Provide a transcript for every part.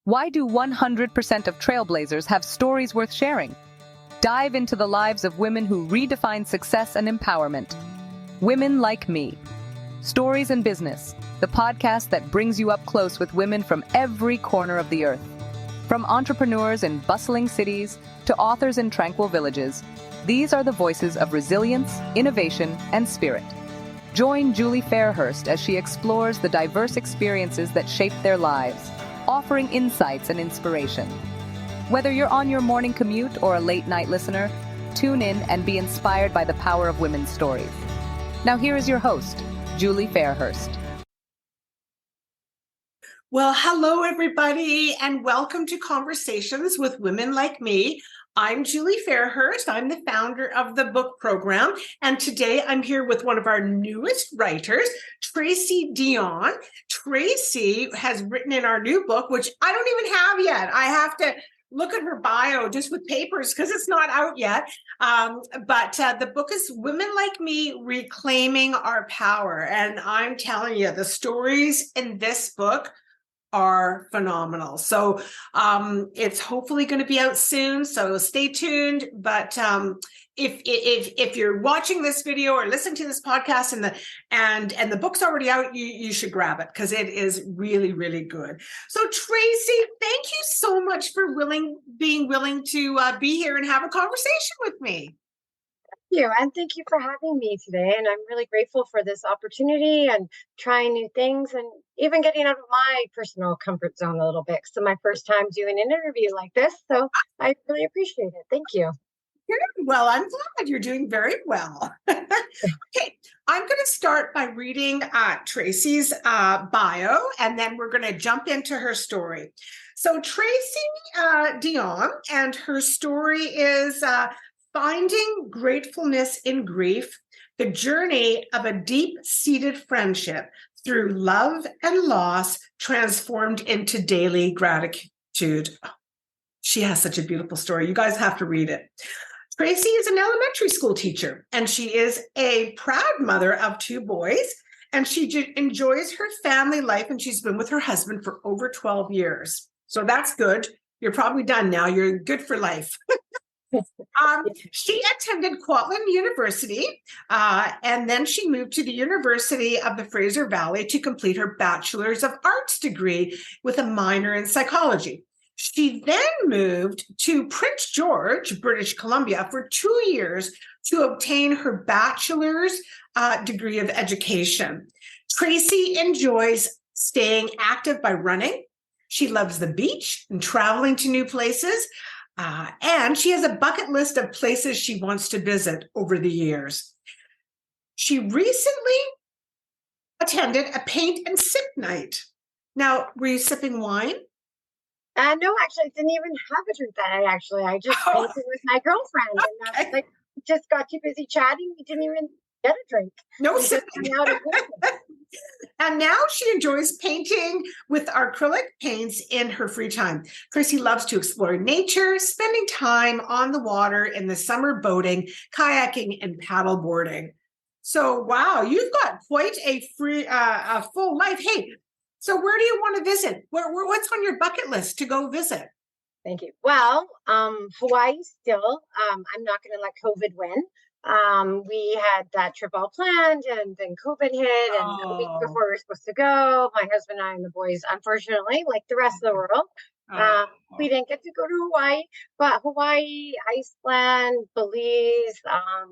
Why do 100% of trailblazers have stories worth sharing? Dive into the lives of women who redefine success and empowerment. Women Like Me. Stories in Business, the podcast that brings you up close with women from every corner of the earth. From entrepreneurs in bustling cities to authors in tranquil villages, these are the voices of resilience, innovation, and spirit. Join Julie Fairhurst as she explores the diverse experiences that shape their lives, offering insights and inspiration. Whether you're on your morning commute or a late-night listener, tune in and be inspired by the power of women's stories. Now here is your host, Julie Fairhurst. Well, hello, everybody, and welcome to Conversations with Women Like Me. I'm Julie Fairhurst. I'm the founder of the book program, and today I'm here with one of our newest writers, Tracy Dionne. Tracy has written in our new book, which I don't even have yet. I have to look at her bio just with papers because it's not out yet. But the book is Women Like Me, Reclaiming Our Power. And I'm telling you, the stories in this book are phenomenal. So it's hopefully going to be out soon. So stay tuned. But if you're watching this video or listening to this podcast and the book's already out, you should grab it because it is really, really good. So Tracy, thank you so much for being willing to be here and have a conversation with me. You and thank you for having me today, and I'm really grateful for this opportunity and trying new things and even getting out of my personal comfort zone a little bit. So my first time doing an interview like this, so I really appreciate it. Thank you. Good. Well, I'm glad you're doing very well. Okay, I'm going to start by reading Tracy's bio, and then we're going to jump into her story. So Tracy Dionne, and her story is Finding Gratefulness in Grief, the journey of a deep-seated friendship through love and loss transformed into daily gratitude. She has such a beautiful story. You guys have to read it. Tracy is an elementary school teacher, and she is a proud mother of 2 boys, and she enjoys her family life, and she's been with her husband for over 12 years. So that's good. You're probably done now. You're good for life. She attended Kwantlen University, and then she moved to the University of the Fraser Valley to complete her Bachelor's of Arts Degree with a minor in psychology. She then moved to Prince George, British Columbia, for 2 years to obtain her Bachelor's degree of Education. Tracy enjoys staying active by running. She loves the beach and traveling to new places. And she has a bucket list of places she wants to visit over the years. She recently attended a paint and sip night. Now, were you sipping wine? No, actually, I didn't even have a drink that night, I just painted with my girlfriend. And that's like, we just got too busy chatting. We didn't even get a drink. No sipping. And now she enjoys painting with acrylic paints in her free time. Tracy loves to explore nature, spending time on the water in the summer boating, kayaking, and paddleboarding. So, wow, you've got quite a full life. Hey, so where do you want to visit? What's on your bucket list to go visit? Thank you. Well, Hawaii still. I'm not going to let COVID win. We had that trip all planned, and then COVID hit, and a week before we were supposed to go, my husband and I and the boys, unfortunately, like the rest of the world, we didn't get to go to Hawaii, but Hawaii, Iceland, Belize,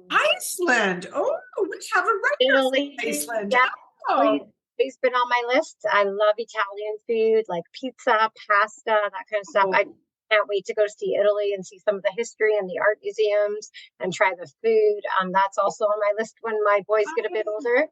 Iceland. Oh, we have a right Italy, Iceland. Yeah, Oh. It's been on my list. I love Italian food, like pizza, pasta, that kind of stuff. I can't wait to go see Italy and see some of the history and the art museums and try the food. That's also on my list when my boys get a bit older.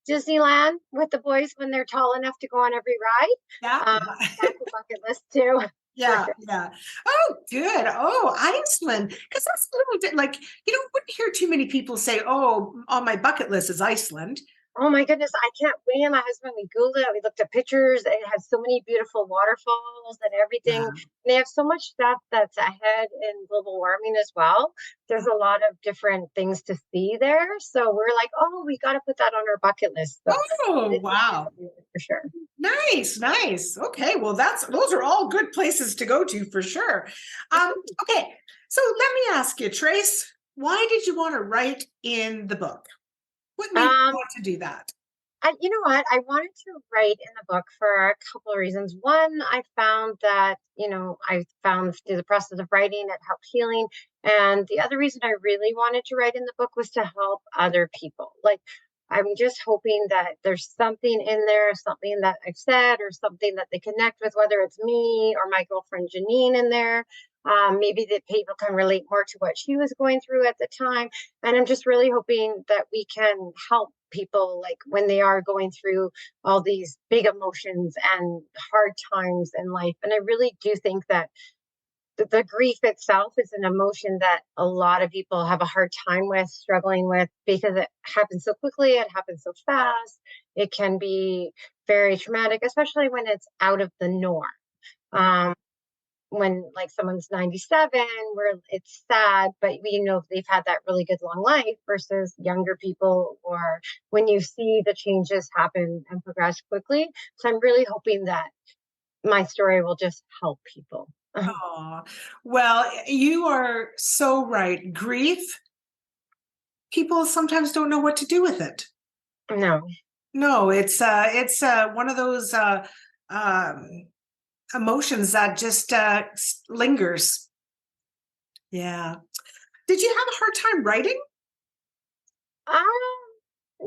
Disneyland with the boys when they're tall enough to go on every ride. Yeah. That's a bucket list too. Yeah, yeah. Oh, good. Oh, Iceland. Because that's a little bit like, wouldn't hear too many people say, oh, on my bucket list is Iceland. Oh my goodness, I can't wait. And my husband, we Googled it, we looked at pictures. It has so many beautiful waterfalls and everything. Yeah. And they have so much stuff that's ahead in global warming as well. There's a lot of different things to see there. So we're like, oh, we got to put that on our bucket list. So Oh, wow. for sure. Nice, nice. Okay, well, those are all good places to go to for sure. Okay, so let me ask you, Trace, why did you want to write in the book? What made you want to do that? You know what? I wanted to write in the book for a couple of reasons. One, I found that, I found through the process of writing, it helped healing. And the other reason I really wanted to write in the book was to help other people. Like, I'm just hoping that there's something in there, something that I've said, or something that they connect with, whether it's me or my girlfriend Janine in there. Maybe that people can relate more to what she was going through at the time. And I'm just really hoping that we can help people, like when they are going through all these big emotions and hard times in life. And I really do think that the grief itself is an emotion that a lot of people have a hard time with, struggling with, because it happens so quickly, it happens so fast. It can be very traumatic, especially when it's out of the norm. When like someone's 97, where it's sad, but we know they've had that really good long life, versus younger people, or when you see the changes happen and progress quickly. So I'm really hoping that my story will just help people. Oh, well, you are so right. Grief, people sometimes don't know what to do with it. No. No, it's one of those um, emotions that just lingers. Yeah. Did you have a hard time writing? Um,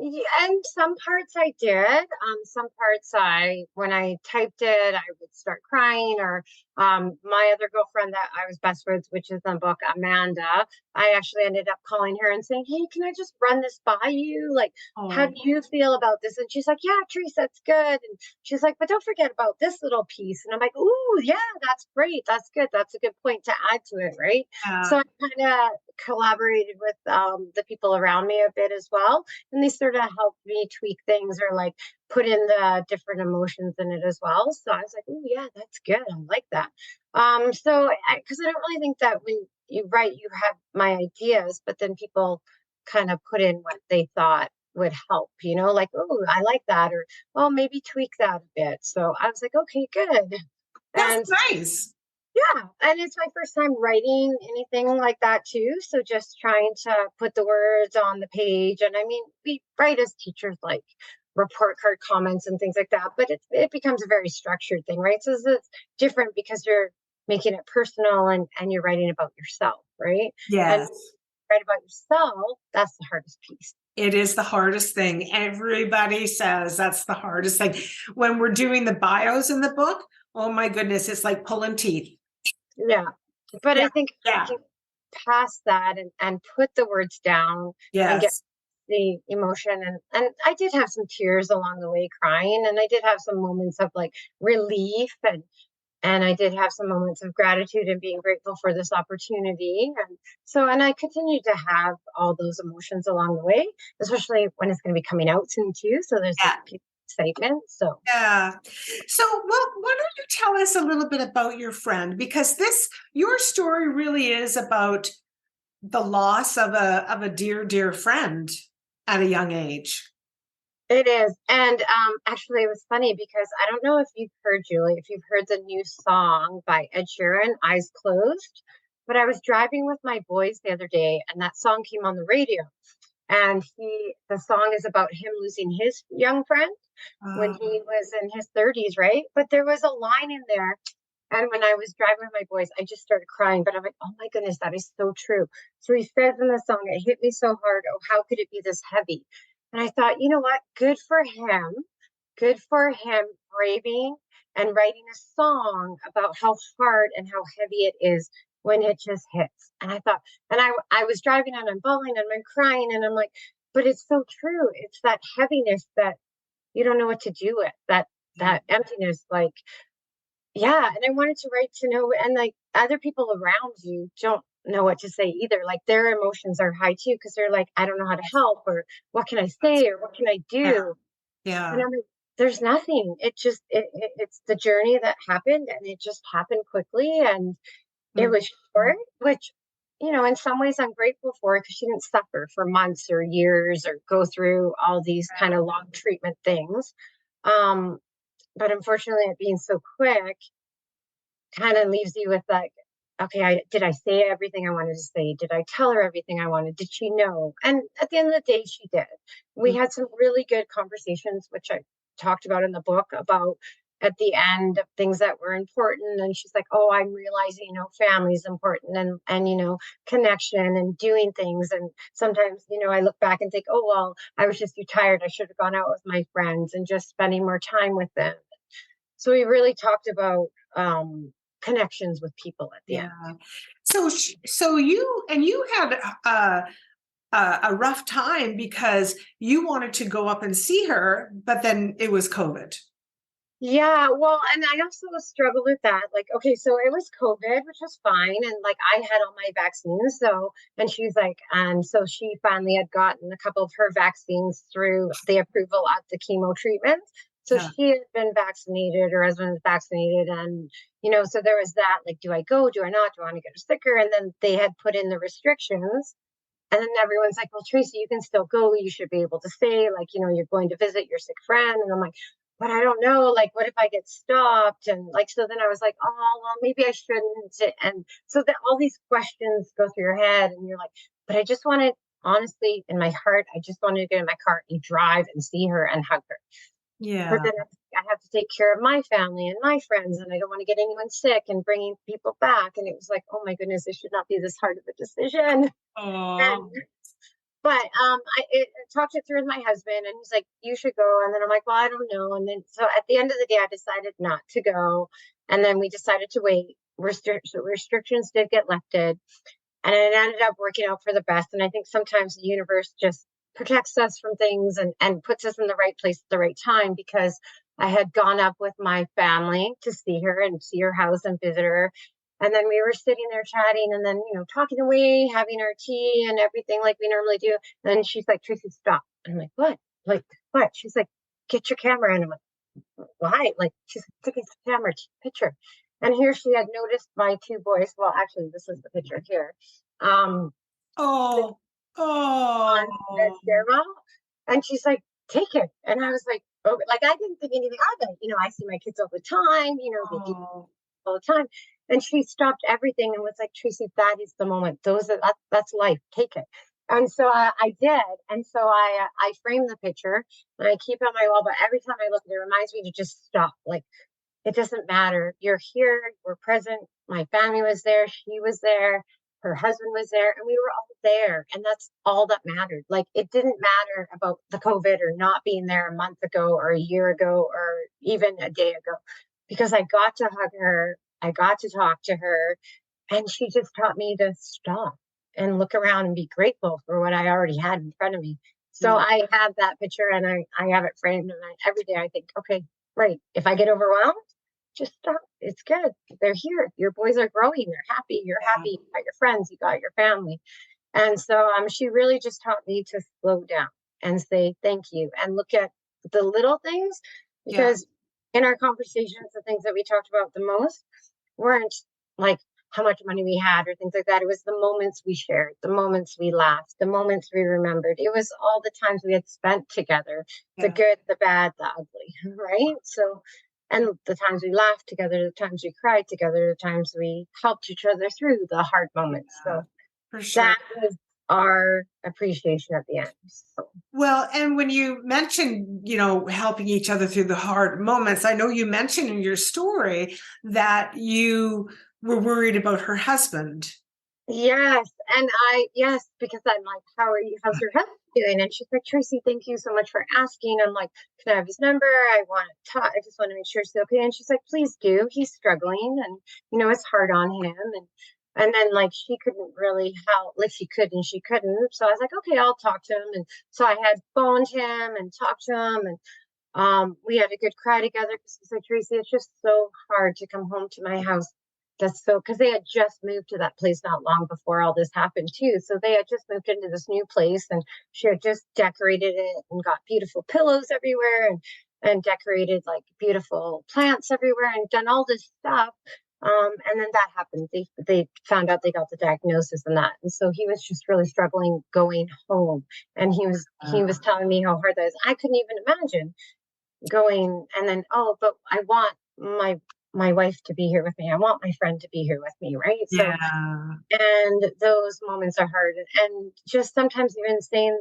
yeah, and some parts I did. Some parts when I typed it, I would start crying. Or my other girlfriend that I was best with, which is in the book, Amanda, I actually ended up calling her and saying, "Hey, can I just run this by you? Like, how do you feel about this?" And she's like, "Yeah, Trace, that's good." And she's like, "But don't forget about this little piece." And I'm like, "Ooh, yeah, that's great. That's good. That's a good point to add to it, right?" So I kind of collaborated with the people around me a bit as well, and they sort of helped me tweak things, or like put in the different emotions in it as well. So I was like, "Oh yeah, that's good. I like that." So because I don't really think that when you write, you have my ideas, but then people kind of put in what they thought would help, like, "Oh, I like that," or, "Oh, maybe tweak that a bit." So I was like, "Okay, good." And That's nice. yeah, and it's my first time writing anything like that too. So just trying to put the words on the page. And I mean, we write as teachers like report card comments and things like that, but it becomes a very structured thing, right? So it's different because you're making it personal, and you're writing about yourself, right? And Yes. write about yourself, that's the hardest piece. It is the hardest thing. Everybody says that's the hardest thing. When we're doing the bios in the book, oh my goodness, it's like pulling teeth. Yeah. But Yeah. I think Yeah. you pass that and put the words down and get Yes. the emotion, and I did have some tears along the way, crying, and I did have some moments of like relief, and I did have some moments of gratitude and being grateful for this opportunity. And I continue to have all those emotions along the way, especially when it's going to be coming out soon too. So there's Yeah. this excitement. So Yeah. So, well, why don't you tell us a little bit about your friend? Because your story really is about the loss of a dear, dear friend at a young age. it is. And actually, it was funny because I don't know if you've heard, Julie, if you've heard the new song by Ed Sheeran, Eyes Closed. But I was driving with my boys the other day, and that song came on the radio. And the song is about him losing his young friend when he was in his 30s, right? But there was a line in there. And when I was driving with my boys, I just started crying. But I'm like, oh my goodness, that is so true. So he says in the song, "It hit me so hard. Oh, how could it be this heavy?" And I thought, you know what? Good for him. Good for him braving and writing a song about how hard and how heavy it is when it just hits. And I thought, and I was driving and I'm bawling and I'm crying and I'm like, but it's so true. It's that heaviness that you don't know what to do with, that emptiness, yeah. And I wanted to write to know, and like other people around you don't know what to say either. Like their emotions are high too, because they're like, I don't know how to help, or what can I say, or what can I Yeah. do? And Yeah. I'm like, there's nothing. It just, it's the journey that happened, and it just happened quickly. And it Mm. was short, which, in some ways I'm grateful for, because she didn't suffer for months or years or go through all these kind of long treatment things. Um, but unfortunately, it being so quick kind of leaves you with like, okay, did I say everything I wanted to say? Did I tell her everything I wanted? Did she know? And at the end of the day, she did. We Mm. had some really good conversations, which I talked about in the book, about at the end of things that were important. And she's like, oh, I'm realizing, family is important, and, connection and doing things. And sometimes, I look back and think, oh, well, I was just too tired. I should have gone out with my friends and just spending more time with them. So we really talked about connections with people at the end. Yeah. So you had a rough time because you wanted to go up and see her, but then it was COVID. Yeah, well, and I also struggled with that. Like, okay, so it was COVID, which was fine. And like I had all my vaccines. So, and she's like, and so she finally had gotten a couple of her vaccines through the approval of the chemo treatment. So Yeah. she had been vaccinated, her husband was vaccinated. And, so there was that, like, do I go? Do I not? Do I want to get her sicker? And then they had put in the restrictions. And then everyone's like, well, Tracy, you can still go. You should be able to say, like, you're going to visit your sick friend. And I'm like, but I don't know. Like, what if I get stopped? And like, so then I was like, oh, well, maybe I shouldn't. And so that all these questions go through your head, and you're like, but I just wanted, honestly, in my heart, I just wanted to get in my car and drive and see her and hug her. But Yeah. then I have to take care of my family and my friends, and I don't want to get anyone sick and bringing people back. And it was like, oh my goodness, this should not be this hard of a decision. And Oh. but I talked it through with my husband, and he's like, you should go. And then I'm like, well, I don't know. And then so at the end of the day, I decided not to go. And then we decided to wait. Restrictions did get lifted, and it ended up working out for the best. And I think sometimes the universe just protects us from things, and puts us in the right place at the right time, because I had gone up with my family to see her and see her house and visit her. And then we were sitting there chatting, and then, talking away, having our tea and everything like we normally do. And then she's like, Tracy, stop. I'm like, what? Like, what? She's like, get your camera. And I'm like, why? Like, she's like, take a camera, picture. And here she had noticed my two boys. Well, actually, this is the picture here. Oh. On the Oh. stairwell. And she's like, take it. And I was like, oh, like, I didn't think anything of it. I see my kids all the time, they do Oh. all the time. And she stopped everything and was like, Tracy, that is the moment. That's life. Take it. And so I did. And so I framed the picture, and I keep it on my wall. But every time I look at it, it reminds me to just stop. Like, it doesn't matter. You're here. We're present. My family was there. She was there. Her husband was there, and we were all there. And that's all that mattered. Like, it didn't matter about the COVID or not being there a month ago or a year ago or even a day ago, because I got to hug her. I got to talk to her, and she just taught me to stop and look around and be grateful for what I already had in front of me. So Yeah. I have that picture, and I have it framed, and every day I think, okay, right. If I get overwhelmed, just stop. It's good. They're here. Your boys are growing. They're happy. You're happy. You got your friends. You got your family. And so she really just taught me to slow down and say thank you and look at the little things, Yeah. because in our conversations, the things that we talked about the most weren't like how much money we had or things like that. It was the moments we shared, the moments we laughed, the moments we remembered. It was all the times we had spent together, the Yeah. good, the bad, the ugly, right? So, and the times we laughed together, the times we cried together, the times we helped each other through the hard moments. So For sure. that was our appreciation at the end. So. Well, and when you mentioned, helping each other through the hard moments, I know you mentioned in your story that you were worried about her husband. Yes. And yes, because I'm like, how's your husband doing? And she's like, Tracy, thank you so much for asking. I'm like, can I have his number? I want to talk. I just want to make sure he's okay. And she's like, please do. He's struggling, and, it's hard on him. And then like, she couldn't really help, like she could and she couldn't. So I was like, okay, I'll talk to him. And so I had phoned him and talked to him, and we had a good cry together, because he said, Tracy, it's just so hard to come home to my house that's so, because they had just moved to that place not long before all this happened too. So they had just moved into this new place, and she had just decorated it and got beautiful pillows everywhere, and decorated like beautiful plants everywhere and done all this stuff. And then that happened. They found out, they got the diagnosis and that. And so he was just really struggling going home. And he was telling me how hard that is. I couldn't even imagine going and then, oh, but I want my wife to be here with me. I want my friend to be here with me, right? So, Yeah. and those moments are hard. And just sometimes even saying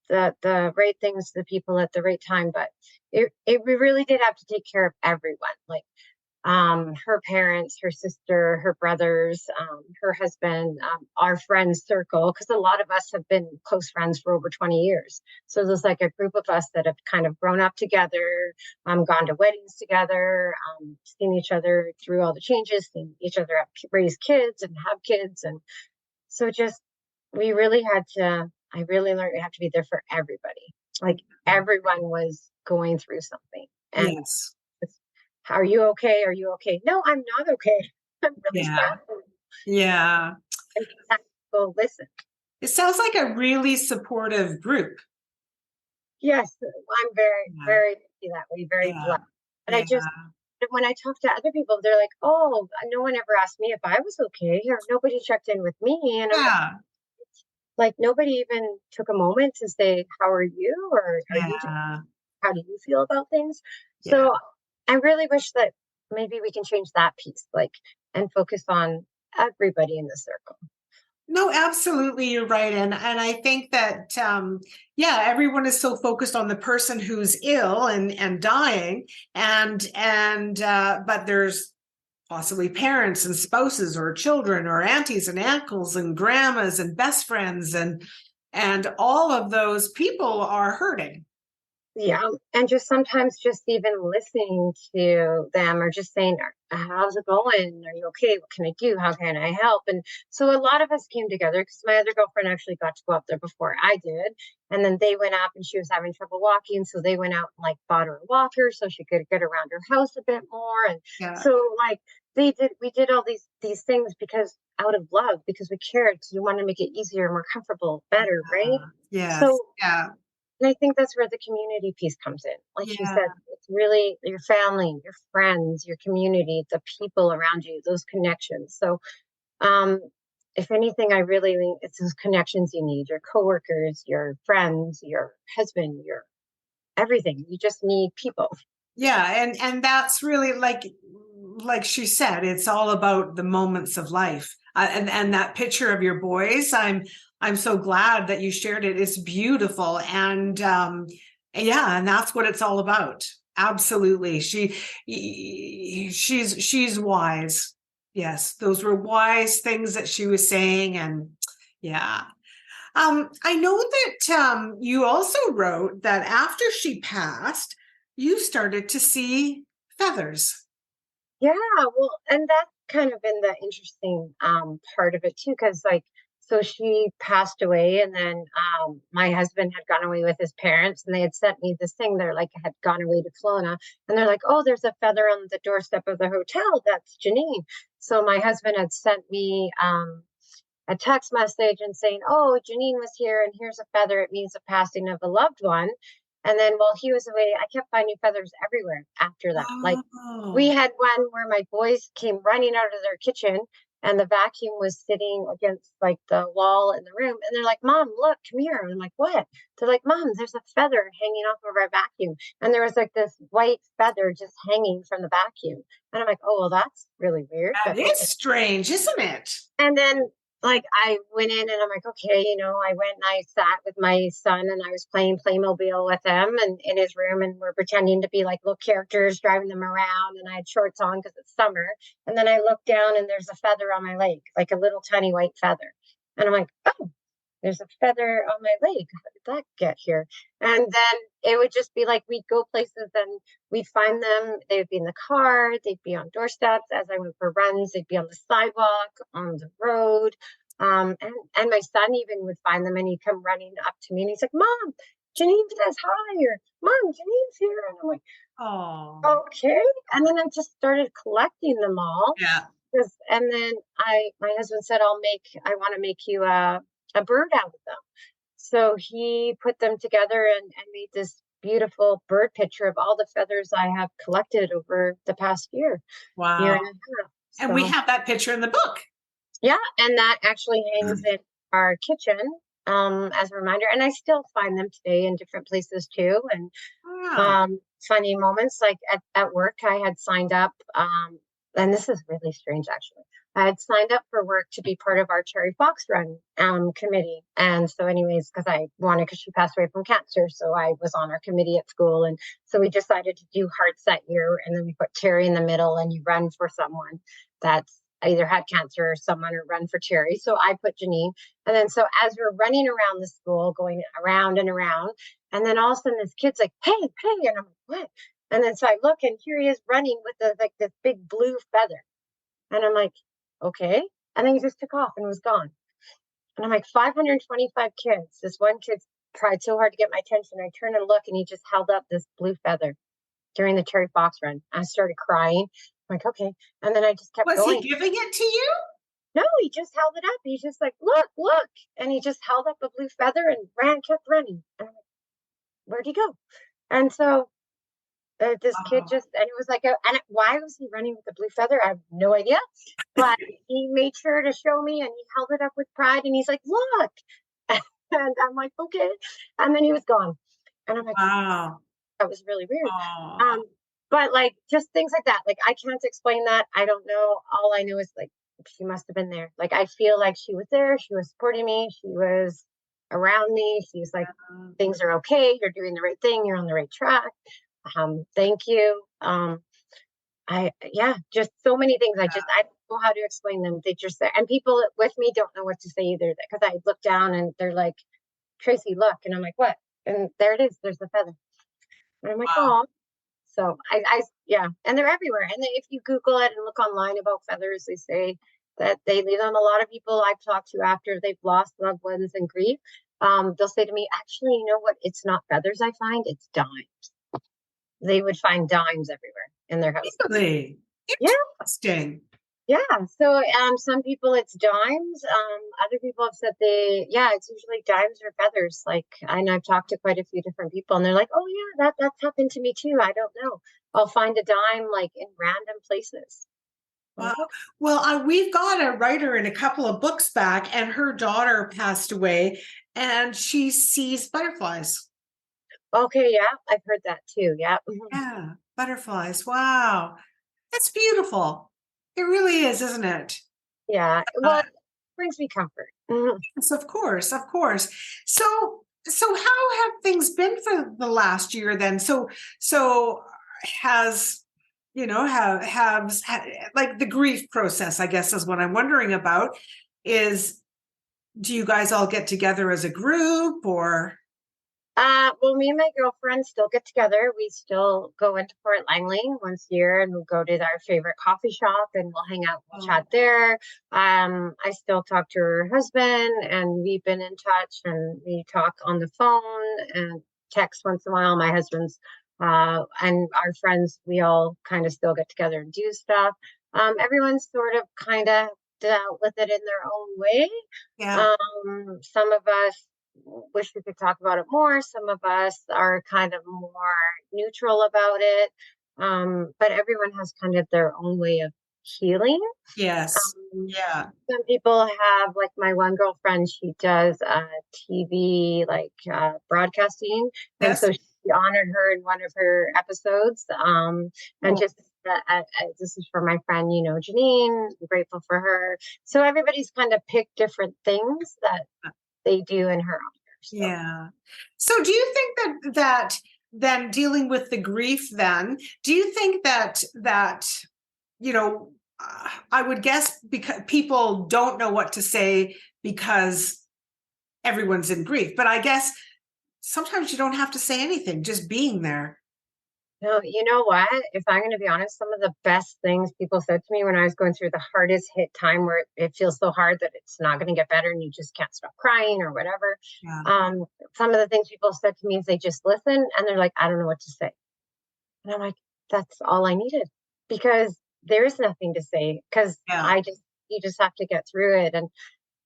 the right things to the people at the right time. But we really did have to take care of everyone. Like her parents, her sister, her brothers, her husband, our friends circle, because a lot of us have been close friends for over 20 years. So there's like a group of us that have kind of grown up together, gone to weddings together, seen each other through all the changes, seen each other raise kids and have kids. And so just, we really had to, I really learned we have to be there for everybody. Like everyone was going through something. And Yes. are you okay? Are you okay? No, I'm not okay. I'm really sad. Yeah. And people listen. It sounds like a really supportive group. Yes, I'm very lucky that way, very blessed. And I just, when I talk to other people, they're like, oh, no one ever asked me if I was okay, or nobody checked in with me. And I'm like, nobody even took a moment to say, how are you? Or are you doing, how do you feel about things? So I really wish that maybe we can change that piece, like, and focus on everybody in the circle. No, absolutely, you're right. And I think that everyone is so focused on the person who's ill and dying, but there's possibly parents and spouses or children or aunties and uncles and grandmas and best friends, and all of those people are hurting. Yeah. And just sometimes just even listening to them, or just saying, how's it going? Are you okay? What can I do? How can I help? And so a lot of us came together, because my other girlfriend actually got to go up there before I did. And then they went up, and she was having trouble walking. So they went out and like bought her a walker so she could get around her house a bit more. And so like we did all these things because out of love, because we cared, because we wanted to make it easier, more comfortable, better, right? Yes. So and I think that's where the community piece comes in. Like you said, it's really your family, your friends, your community, the people around you, those connections. So if anything, I really think it's those connections you need, your coworkers, your friends, your husband, your everything. You just need people. Yeah. And that's really like she said, it's all about the moments of life. And that picture of your boys, I'm so glad that you shared it. It's beautiful. And and that's what it's all about. Absolutely. She's wise. Yes. Those were wise things that she was saying. And I know that you also wrote that after she passed, you started to see feathers. Yeah, well, and that's kind of been the interesting part of it too, because like, so she passed away, and then my husband had gone away with his parents, and they had sent me this thing. They're like, had gone away to Kelowna, and they're like, oh, there's a feather on the doorstep of the hotel. That's Janine. So my husband had sent me a text message and saying, oh, Janine was here, and here's a feather. It means the passing of a loved one. And then while he was away, I kept finding feathers everywhere after that. Like we had one where my boys came running out of their kitchen, and the vacuum was sitting against like the wall in the room. And they're like, Mom, look, come here. And I'm like, what? They're like, Mom, there's a feather hanging off of our vacuum. And there was like this white feather just hanging from the vacuum. And I'm like, oh, well, that's really weird. That is strange, isn't it? And then like I went in, and I'm like, okay, I went and I sat with my son, and I was playing Playmobil with him and in his room, and we're pretending to be like little characters, driving them around, and I had shorts on because it's summer. And then I look down, and there's a feather on my leg, like a little tiny white feather. And I'm like, oh, there's a feather on my leg. How did that get here? And then it would just be like, we'd go places and we'd find them. They would be in the car. They'd be on doorsteps. As I went for runs, they'd be on the sidewalk, on the road. And my son even would find them, and he'd come running up to me, and he's like, Mom, Janine says hi, or Mom, Janine's here. And I'm like, oh, okay. And then I just started collecting them all. Yeah. And then my husband said, I want to make you a bird out of them. So he put them together and made this beautiful bird picture of all the feathers I have collected over the past year Wow. and a half. And we have that picture in the book. Yeah, and that actually hangs in our kitchen as a reminder. And I still find them today in different places too. And funny moments like at work, I had signed up, and this is really strange actually. I had signed up for work to be part of our Cherry Fox Run committee. And so anyways, because she passed away from cancer. So I was on our committee at school. And so we decided to do hearts that year. And then we put Cherry in the middle and you run for someone that's either had cancer or someone or run for Cherry. So I put Janine. And then so as we're running around the school, going around and around, and then all of a sudden this kid's like, hey, and I'm like, what? And then so I look and here he is running with this big blue feather. And I'm like, okay. And then he just took off and was gone. And I'm like, 525 kids. This one kid tried so hard to get my attention. I turn and look and he just held up this blue feather during the Cherry Fox Run. I started crying. I'm like, okay. And then I just kept going. Was he giving it to you? No, he just held it up. He's just like, look. And he just held up a blue feather and kept running. And I'm like, where'd he go? And so this kid and it was like, why was he running with the blue feather? I have no idea. But he made sure to show me and he held it up with pride and he's like, look. And I'm like, okay. And then he was gone. And I'm like, wow, that was really weird. But like just things like that. Like I can't explain that. I don't know. All I know is like she must have been there. Like I feel like she was there. She was supporting me. She was around me. She's like, things are okay. You're doing the right thing. You're on the right track. Thank you. Just so many things. I don't know how to explain them. They just say, and people with me don't know what to say either. Because I look down and they're like, Tracy, look. And I'm like, what? And there it is. There's the feather. And I'm like, oh. So and they're everywhere. And if you Google it and look online about feathers, they say that they leave them. A lot of people I've talked to after they've lost loved ones in grief, they'll say to me, actually, you know what? It's not feathers I find, it's dimes. They would find dimes everywhere in their house. Really? Interesting. Yeah. So some people it's dimes. Other people have said it's usually dimes or feathers. Like, and I've talked to quite a few different people and they're like, oh yeah, that's happened to me too. I don't know. I'll find a dime like in random places. Wow. Well, we've got a writer in a couple of books back and her daughter passed away and she sees butterflies. Okay. Yeah. I've heard that too. Yeah. Yeah. Butterflies. Wow. That's beautiful. It really is, isn't it? Yeah. Well, it brings me comfort. Yes, of course. So how have things been for the last year then? So has, like the grief process, I guess is what I'm wondering about is, do you guys all get together as a group or? Well, me and my girlfriend still get together. We still go into Fort Langley once a year and we'll go to our favorite coffee shop and we'll hang out and chat there. I still talk to her husband and we've been in touch and we talk on the phone and text once in a while. My husband's and our friends, we all kind of still get together and do stuff. Everyone's sort of kind of dealt with it in their own way. Yeah. Some of us wish we could talk about it more. Some of us are kind of more neutral about it. But everyone has kind of their own way of healing. Yes. Some people have, like my one girlfriend, she does TV, broadcasting. Yes. And so she honored her in one of her episodes. This is for my friend, Janine, I'm grateful for her. So everybody's kind of picked different things that they do in her honor. So. Yeah. So do you think that then dealing with the grief then, do you think that I would guess because people don't know what to say because everyone's in grief, but I guess sometimes you don't have to say anything, just being there. No, you know what? If I'm going to be honest, some of the best things people said to me when I was going through the hardest hit time where it feels so hard that it's not going to get better and you just can't stop crying or whatever. Yeah. Some of the things people said to me is they just listen and they're like, I don't know what to say. And I'm like, that's all I needed, because there is nothing to say, because Yeah. you just have to get through it. And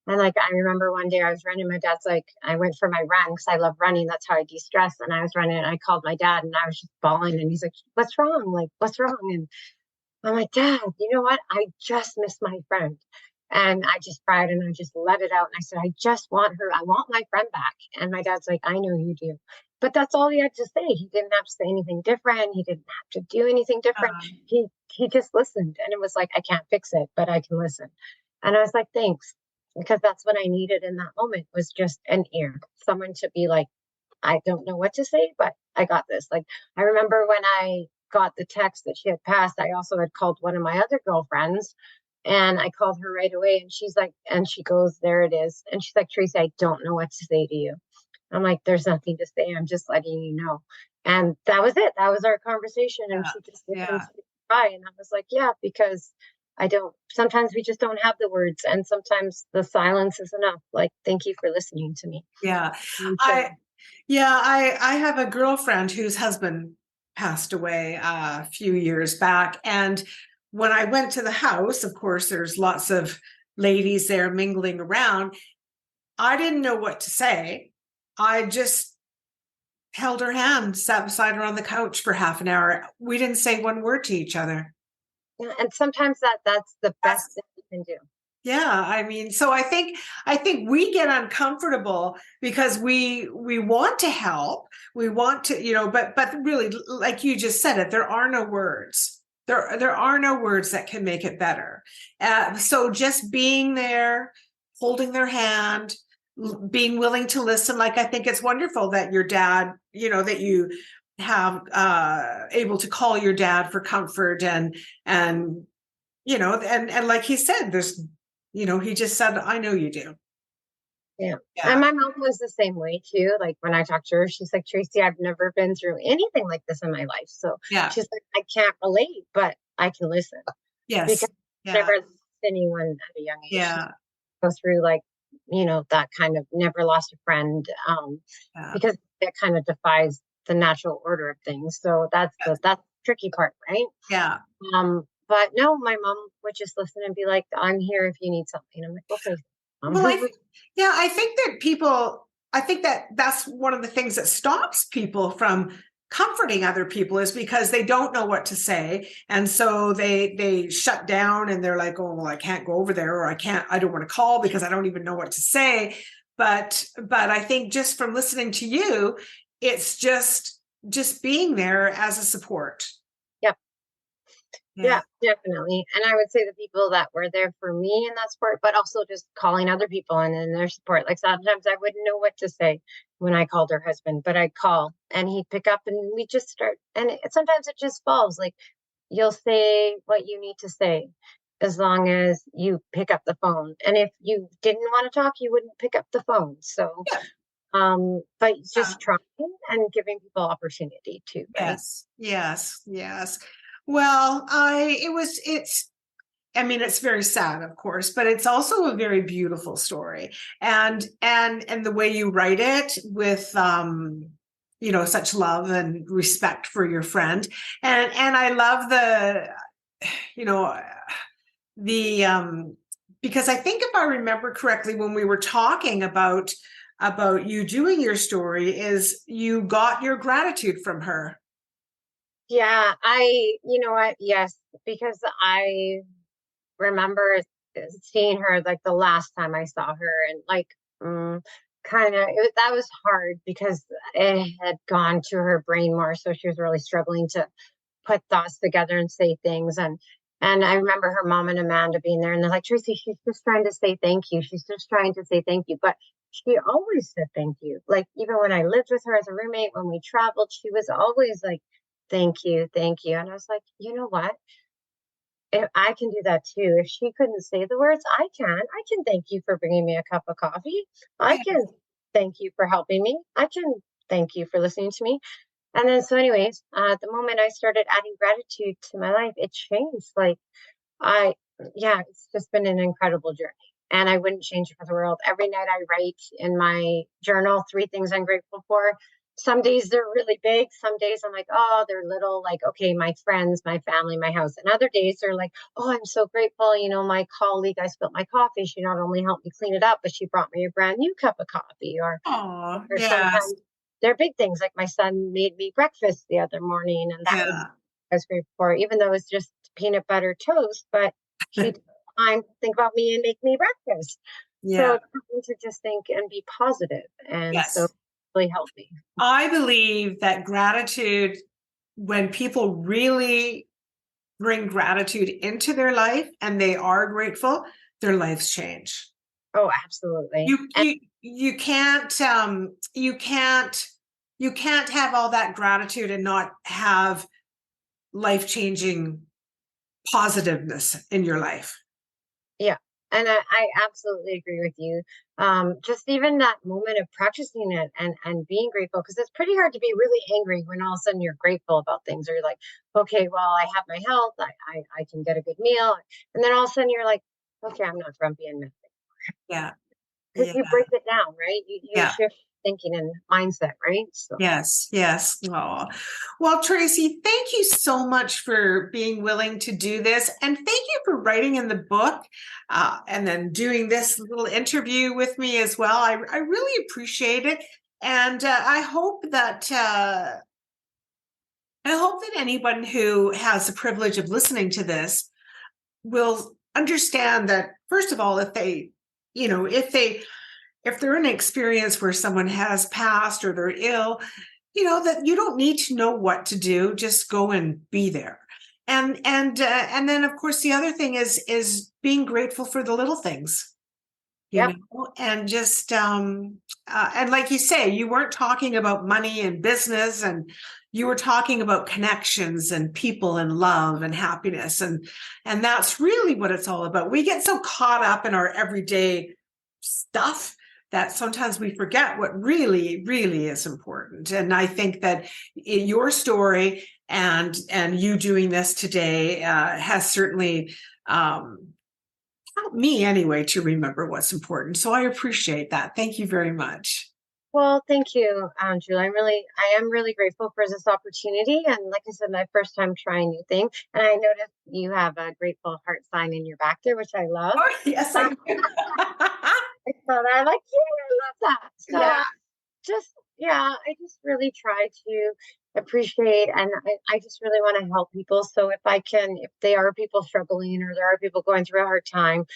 like, I remember one day I was running, my dad's like, I went for my run because I love running. That's how I de-stress. And I was running and I called my dad and I was just bawling and he's like, what's wrong? Like, what's wrong? And I'm like, Dad, you know what? I just miss my friend. And I just cried and I just let it out. And I said, I just want her. I want my friend back. And my dad's like, I know you do. But that's all he had to say. He didn't have to say anything different. He didn't have to do anything different. He just listened. And it was like, I can't fix it, but I can listen. And I was like, thanks. Because that's what I needed in that moment, was just an ear, someone to be like, I don't know what to say, but I got this. Like, I remember when I got the text that she had passed, I also had called one of my other girlfriends and I called her right away. And she's like, and she goes, there it is. And she's like, Tracy, I don't know what to say to you. I'm like, there's nothing to say. I'm just letting you know. And that was it. That was our conversation. And she just listened to cry. And I was like, yeah, because sometimes we just don't have the words. And sometimes the silence is enough. Like, thank you for listening to me. Yeah. And so, I have a girlfriend whose husband passed away a few years back. And when I went to the house, of course, there's lots of ladies there mingling around. I didn't know what to say. I just held her hand, sat beside her on the couch for half an hour. We didn't say one word to each other. yeah, and sometimes that's the best thing you can do. Yeah, I mean, so I think we get uncomfortable because we want to help, we want to, but really, like you just said it, there are no words. There are no words that can make it better. So just being there, holding their hand, being willing to listen. Like, I think it's wonderful that your dad, that you have able to call your dad for comfort and and like he said, there's. He just said, I know you do. Yeah. And my mom was the same way too. Like, when I talked to her, she's like, Tracy, I've never been through anything like this in my life. So she's like, I can't relate, but I can listen. Yes. Because I never lost anyone at a young age. Yeah. Go through like, that kind of never lost a friend. Because that kind of defies the natural order of things. So that's the tricky part, right? Yeah. But no, my mom would just listen and be like, I'm here if you need something. I'm like, okay. Well, I think that that's one of the things that stops people from comforting other people, is because they don't know what to say. And so they shut down and they're like, oh, well, I can't go over there, or I don't want to call because I don't even know what to say. But I think just from listening to you, it's just being there as a support. Yeah, definitely. And I would say the people that were there for me in that support, but also just calling other people in their support. Like, sometimes I wouldn't know what to say when I called her husband, but I'd call and he'd pick up and we just start. And sometimes it just falls. Like, you'll say what you need to say as long as you pick up the phone. And if you didn't want to talk, you wouldn't pick up the phone. So, but just trying and giving people opportunity too. Right? Yes. Well, it's very sad, of course, but it's also a very beautiful story. And the way you write it with, such love and respect for your friend. And I love because I think, if I remember correctly, when we were talking about you doing your story, is you got your gratitude from her. Yeah, you know what? Yes, because I remember seeing her like the last time I saw her, and like, that was hard because it had gone to her brain more. So she was really struggling to put thoughts together and say things. And I remember her mom and Amanda being there, and they're like, Tracy, she's just trying to say thank you. She's just trying to say thank you. But she always said thank you. Like, even when I lived with her as a roommate, when we traveled, she was always like, thank you. And I was like, you know what? If I can do that too. If she couldn't say the words, I can thank you for bringing me a cup of coffee. I can thank you for helping me. I can thank you for listening to me. And then, so anyways, the moment I started adding gratitude to my life, it changed. Like, it's just been an incredible journey, and I wouldn't change it for the world. Every night I write in my journal 3 things I'm grateful for. some days they're really big. Some days I'm like, oh, they're little, like, okay, my friends, my family, my house. And other days they're like, oh, I'm so grateful. My colleague, I spilled my coffee. She not only helped me clean it up, but she brought me a brand new cup of coffee. Oh, Or yes. sometimes they're big things. Like my son made me breakfast the other morning, and that was, Yeah. I was grateful for, even though it's just peanut butter toast, but she took time to think about me and make me breakfast. Yeah. So trying to just think and be positive, and so Yes. really helped me. I believe that gratitude, when people really bring gratitude into their life and they are grateful, their lives change. Oh, absolutely. You can't have all that gratitude and not have life-changing positiveness in your life. Yeah. And I absolutely agree with you. Just even that moment of practicing it and being grateful, because it's pretty hard to be really angry when all of a sudden you're grateful about things, or you're like, okay, well, I have my health, I can get a good meal. And then all of a sudden you're like, okay, I'm not grumpy and mad. Yeah. Because Yeah. you break it down, right? You Yeah. shift thinking and mindset, right? So Yes, yes. Oh. Well, Tracy, thank you so much for being willing to do this. And thank you for writing in the book and then doing this little interview with me as well. I really appreciate it. And I hope that anyone who has the privilege of listening to this will understand that, first of all, if they're in an experience where someone has passed or they're ill, that you don't need to know what to do. Just go and be there. And then, of course, the other thing is being grateful for the little things, yep. and just and like you say, you weren't talking about money and business, and you were talking about connections and people and love and happiness, and that's really what it's all about. We get so caught up in our everyday stuff that sometimes we forget what really, really is important. And I think that your story and you doing this today has certainly helped me anyway to remember what's important. So I appreciate that. Thank you very much. Well, thank you, Julie. I am really grateful for this opportunity. And like I said, my first time trying new things. And I noticed you have a grateful heart sign in your back there, which I love. Oh, yes, I do. I saw that. I'm like, yeah, I love that. So Yeah. I just really try to appreciate, and I just really want to help people. So if they are people struggling, or there are people going through a hard time,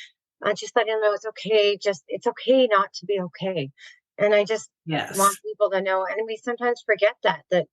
just let them know it's okay. It's okay not to be okay. And I just Yes. want people to know, and we sometimes forget that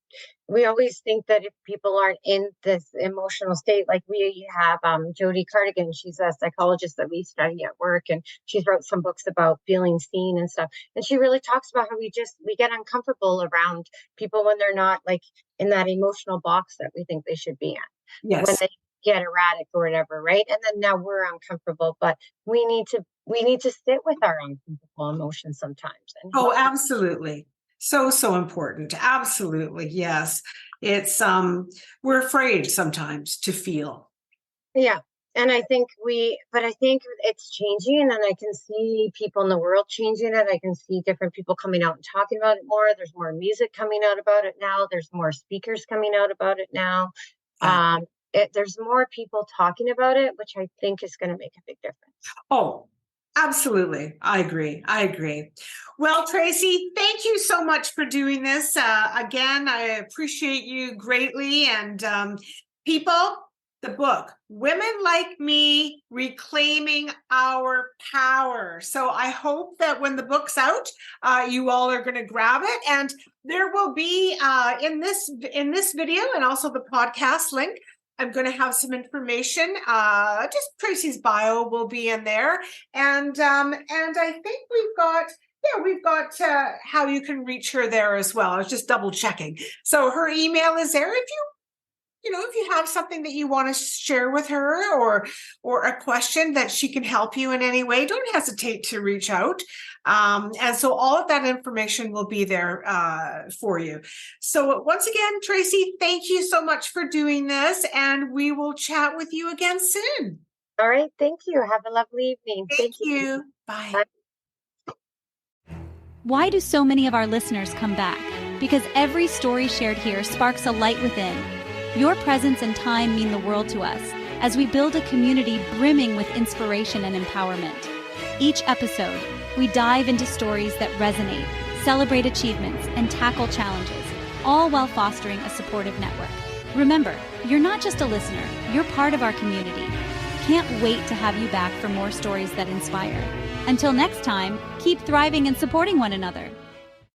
we always think that if people aren't in this emotional state, like we have Jody Cardigan, she's a psychologist that we study at work, and she's wrote some books about feeling seen and stuff. And she really talks about how we get uncomfortable around people when they're not like in that emotional box that we think they should be in. When Yes. they get erratic or whatever, right? And then now we're uncomfortable, but we need to sit with our uncomfortable emotions sometimes. And Oh, absolutely. So important. Absolutely. Yes. It's we're afraid sometimes to feel. yeah. And I think it's changing, and I can see people in the world changing it. I can see different people coming out and talking about it more. There's more music coming out about it now. There's more speakers coming out about it now. Yeah. There's more people talking about it, which I think is going to make a big difference. Oh, absolutely. I agree. Well, Tracy, thank you so much for doing this. Again, I appreciate you greatly. And people, the book, Women Like Me, Reclaiming Our Power. So I hope that when the book's out, you all are going to grab it. And there will be in this video, and also the podcast link, I'm going to have some information. Just Tracy's bio will be in there, and I think we've got how you can reach her there as well. I was just double checking. So her email is there. If you have something that you want to share with her, or a question that she can help you in any way, don't hesitate to reach out. And so all of that information will be there for you. So once again, Tracy, thank you so much for doing this, and we will chat with you again soon. All right. Thank you. Have a lovely evening. Thank you. Bye. Bye. Why do so many of our listeners come back? because every story shared here sparks a light within. Your presence and time mean the world to us as we build a community brimming with inspiration and empowerment. Each episode, we dive into stories that resonate, celebrate achievements, and tackle challenges, all while fostering a supportive network. Remember, you're not just a listener, you're part of our community. Can't wait to have you back for more stories that inspire. Until next time, keep thriving and supporting one another.